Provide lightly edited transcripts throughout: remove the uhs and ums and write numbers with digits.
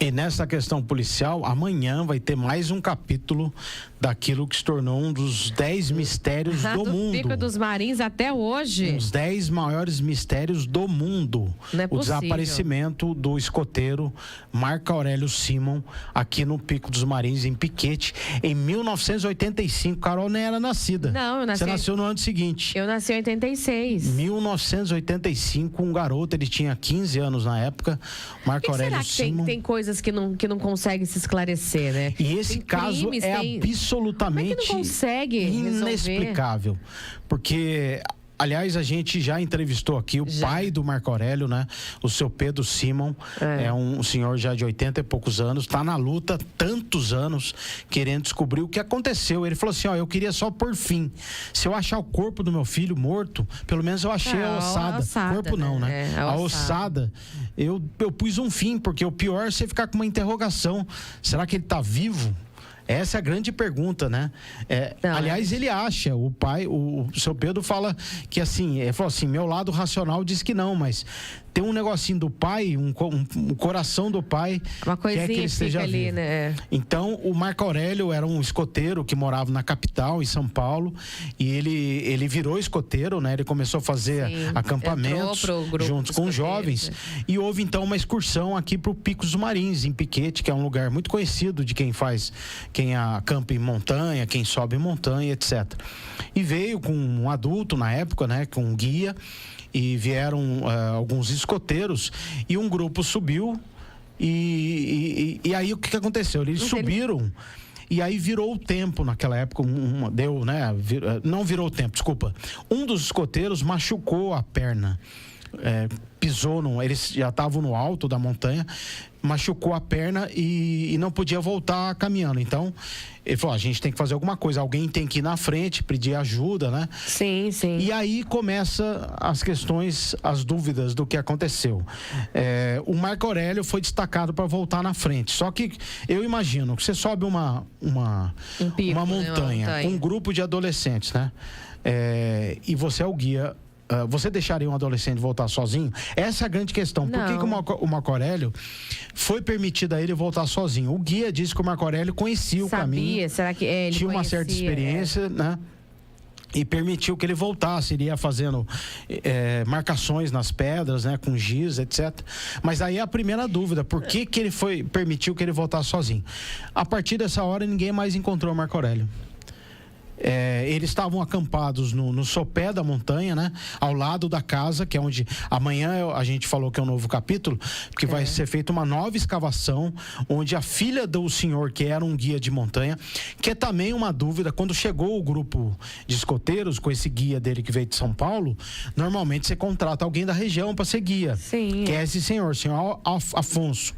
E nessa questão policial, amanhã vai ter mais um capítulo daquilo que se tornou um dos 10 mistérios do mundo. Pico dos Marins até hoje. Os 10 maiores mistérios do mundo. Não é o possível. Desaparecimento do escoteiro Marco Aurélio Simon, aqui no Pico dos Marins, em Piquete, em 1985. Carol nem era nascida. Não, eu nasci... Você nasceu no ano seguinte. Eu nasci em 86. 1985, um garoto, ele tinha 15 anos na época, Marco Aurélio Simon. Tem coisas que não consegue se esclarecer, né? E esse caso é absolutamente como é que não consegue inexplicável. Porque, aliás, a gente já entrevistou aqui o pai do Marco Aurélio, né? O seu Pedro Simon. É um senhor já de 80 e poucos anos, está na luta tantos anos, querendo descobrir o que aconteceu. Ele falou assim, ó, eu queria só por fim. Se eu achar o corpo do meu filho morto, pelo menos eu achei a ossada. Corpo não, né? A ossada. Eu pus um fim, porque o pior é você ficar com uma interrogação. Será que ele está vivo? Essa é a grande pergunta, né? Aliás, ele acha, o pai, o seu Pedro fala que assim, ele falou assim, meu lado racional diz que não, mas tem um negocinho do pai, um coração do pai, uma coisinha que ele esteja ali, vivo. Né? Então, o Marco Aurélio era um escoteiro que morava na capital, em São Paulo, e ele virou escoteiro, né? Ele começou a fazer acampamentos junto com jovens, e houve então uma excursão aqui para o Pico dos Marins, em Piquete, que é um lugar muito conhecido de quem acampa em montanha, quem sobe em montanha, etc. E veio com um adulto na época, né? Com um guia, e vieram alguns escoteiros, e um grupo subiu, e aí o que aconteceu? Eles subiram, e aí virou o tempo naquela época, não virou o tempo, desculpa. Um dos escoteiros machucou a perna, pisou, eles já estavam no alto da montanha, machucou a perna e não podia voltar caminhando. Então, ele falou, a gente tem que fazer alguma coisa, alguém tem que ir na frente, pedir ajuda, né? Sim. E aí começa as questões, as dúvidas do que aconteceu. O Marco Aurélio foi destacado para voltar na frente, só que eu imagino que você sobe uma montanha com um grupo de adolescentes, né? E você é o guia. Você deixaria um adolescente voltar sozinho? Essa é a grande questão. Não. Por que o Marco Aurélio foi permitido a ele voltar sozinho? O guia disse que o Marco Aurélio conhecia o caminho. Será que ele tinha uma certa experiência, né? E permitiu que ele voltasse, iria fazendo marcações nas pedras, né, com giz, etc. Mas aí é a primeira dúvida, por que ele permitiu que ele voltasse sozinho? A partir dessa hora, ninguém mais encontrou o Marco Aurélio. Eles estavam acampados no sopé da montanha, né? Ao lado da casa, que é onde amanhã a gente falou que é um novo capítulo, que vai ser feita uma nova escavação, onde a filha do senhor, que era um guia de montanha, que é também uma dúvida, quando chegou o grupo de escoteiros, com esse guia dele que veio de São Paulo, normalmente você contrata alguém da região para ser guia. Sim. Que é esse senhor Afonso.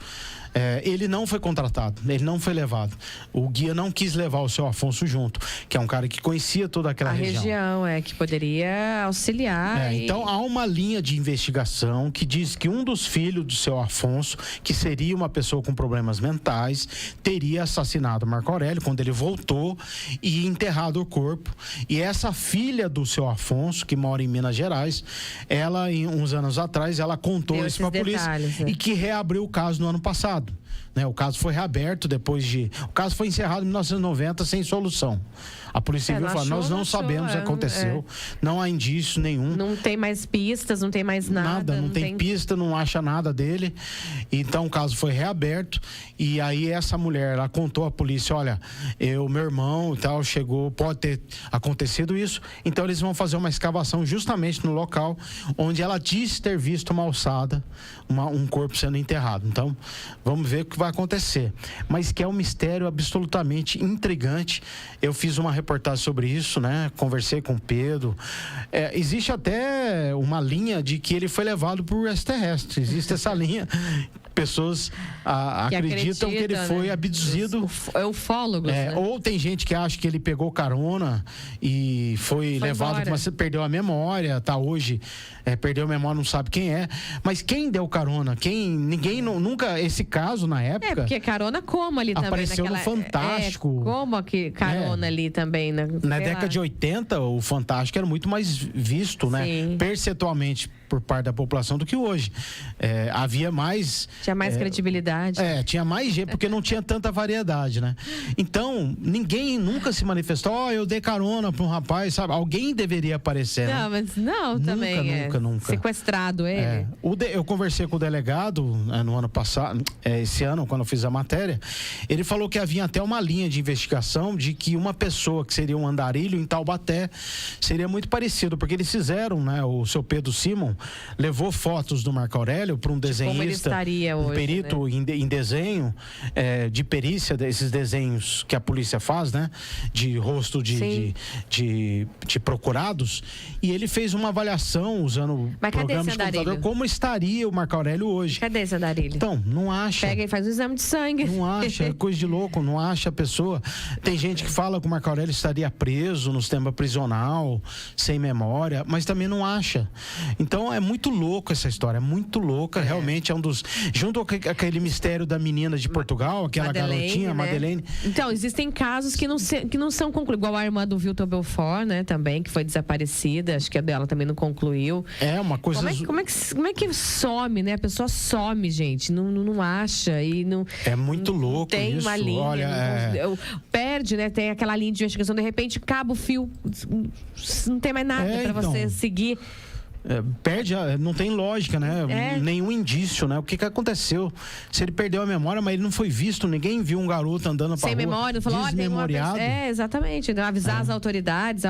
Ele não foi contratado, ele não foi levado. O guia não quis levar o seu Afonso junto, que é um cara que conhecia toda aquela região. Que poderia auxiliar. Então há uma linha de investigação que diz que um dos filhos do seu Afonso, que seria uma pessoa com problemas mentais, teria assassinado Marco Aurélio quando ele voltou e enterrado o corpo. E essa filha do seu Afonso, que mora em Minas Gerais, ela, uns anos atrás, ela contou isso para a polícia e que reabriu o caso no ano passado. O caso foi reaberto o caso foi encerrado em 1990 sem solução. A Polícia Civil falou, nós não sabemos o que aconteceu, não há indício nenhum. Não tem mais pistas, não tem mais nada. Não tem pista, não acha nada dele. Então o caso foi reaberto e aí essa mulher, ela contou à polícia, olha, meu irmão e tal, chegou, pode ter acontecido isso. Então eles vão fazer uma escavação justamente no local onde ela disse ter visto uma alçada, um corpo sendo enterrado. Então, vamos ver o que vai acontecer. Mas que é um mistério absolutamente intrigante. Eu fiz uma reportagem sobre isso, né? Conversei com o Pedro. Existe até uma linha de que ele foi levado por extraterrestres. Existe essa linha. Pessoas acreditam que ele foi abduzido. Ufólogos, né? Ou tem gente que acha que ele pegou carona e foi levado, mas perdeu a memória, tá hoje, perdeu a memória, não sabe quem é. Mas quem deu carona? Ninguém nunca, esse caso na época... porque carona como ali também. Apareceu no Fantástico. Como que carona ali também, né? Na década de 80, o Fantástico era muito mais visto, né? Sim. Percentualmente por parte da população do que hoje. Havia mais... Tinha mais credibilidade. Tinha mais gente, porque não tinha tanta variedade, né? Então, ninguém nunca se manifestou, eu dei carona para um rapaz, sabe? Alguém deveria aparecer, né? Não, mas não, também nunca. Sequestrado ele. Eu conversei com o delegado no ano passado, esse ano, quando eu fiz a matéria, ele falou que havia até uma linha de investigação de que uma pessoa que seria um andarilho em Taubaté seria muito parecido, porque eles fizeram, né? O seu Pedro Simon levou fotos do Marco Aurélio para um desenhista, como ele estaria hoje, perito, né? em desenho, de perícia, desses desenhos que a polícia faz, né? De rosto de procurados, e ele fez uma avaliação usando programas de computador, como estaria o Marco Aurélio hoje. Cadê esse andarilho? Então, não acha. Pega e faz o exame de sangue. Não acha, é coisa de louco, não acha a pessoa. Tem gente que fala que o Marco Aurélio estaria preso no sistema prisional, sem memória, mas também não acha. Então, é muito louco essa história, é muito louca, realmente é um dos... Junto com aquele mistério da menina de Portugal, aquela Madeleine, garotinha, né? Madeleine. Então, existem casos que não são concluídos, igual a irmã do Vilton Belfort, né, também, que foi desaparecida, acho que a dela também não concluiu. É uma coisa... Como é que some, né? A pessoa some, gente, não acha e não... É muito louco tem isso. Uma linha, olha, perde, né? Tem aquela linha de investigação, de repente acaba o fio, não tem mais nada para você seguir. Perde, não tem lógica, né? Nenhum indício, né? O que aconteceu? Se ele perdeu a memória, mas ele não foi visto, ninguém viu um garoto andando para rua, memória, falou, desmemoriado. Exatamente. Então, avisar as autoridades,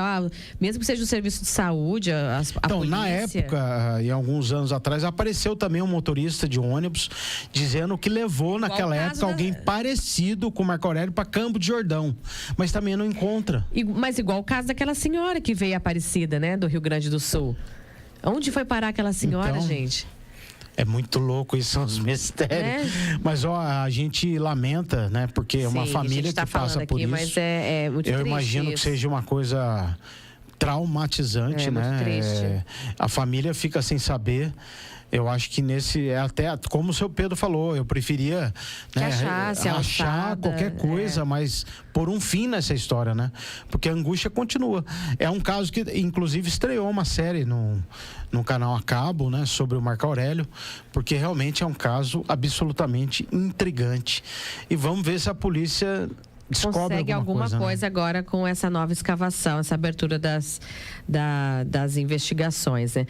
mesmo que seja o serviço de saúde, a polícia. Na época, e alguns anos atrás, apareceu também um motorista de ônibus dizendo que levou naquela época alguém parecido com o Marco Aurélio para Campo de Jordão, mas também não encontra. Mas igual o caso daquela senhora que veio Aparecida, né? Do Rio Grande do Sul. Onde foi parar aquela senhora, gente? É muito louco, isso são os mistérios. Mas a gente lamenta, né? Porque é uma família que passa por isso. Mas é muito triste. Eu imagino que seja uma coisa traumatizante, né? Muito triste. A família fica sem saber. Eu acho que até como o seu Pedro falou, eu preferia achar qualquer coisa, mas pôr um fim nessa história, né? Porque a angústia continua. É um caso que, inclusive, estreou uma série no canal a cabo, né? Sobre o Marco Aurélio, porque realmente é um caso absolutamente intrigante. E vamos ver se a polícia consegue alguma coisa, né? Agora com essa nova escavação, essa abertura das investigações, né?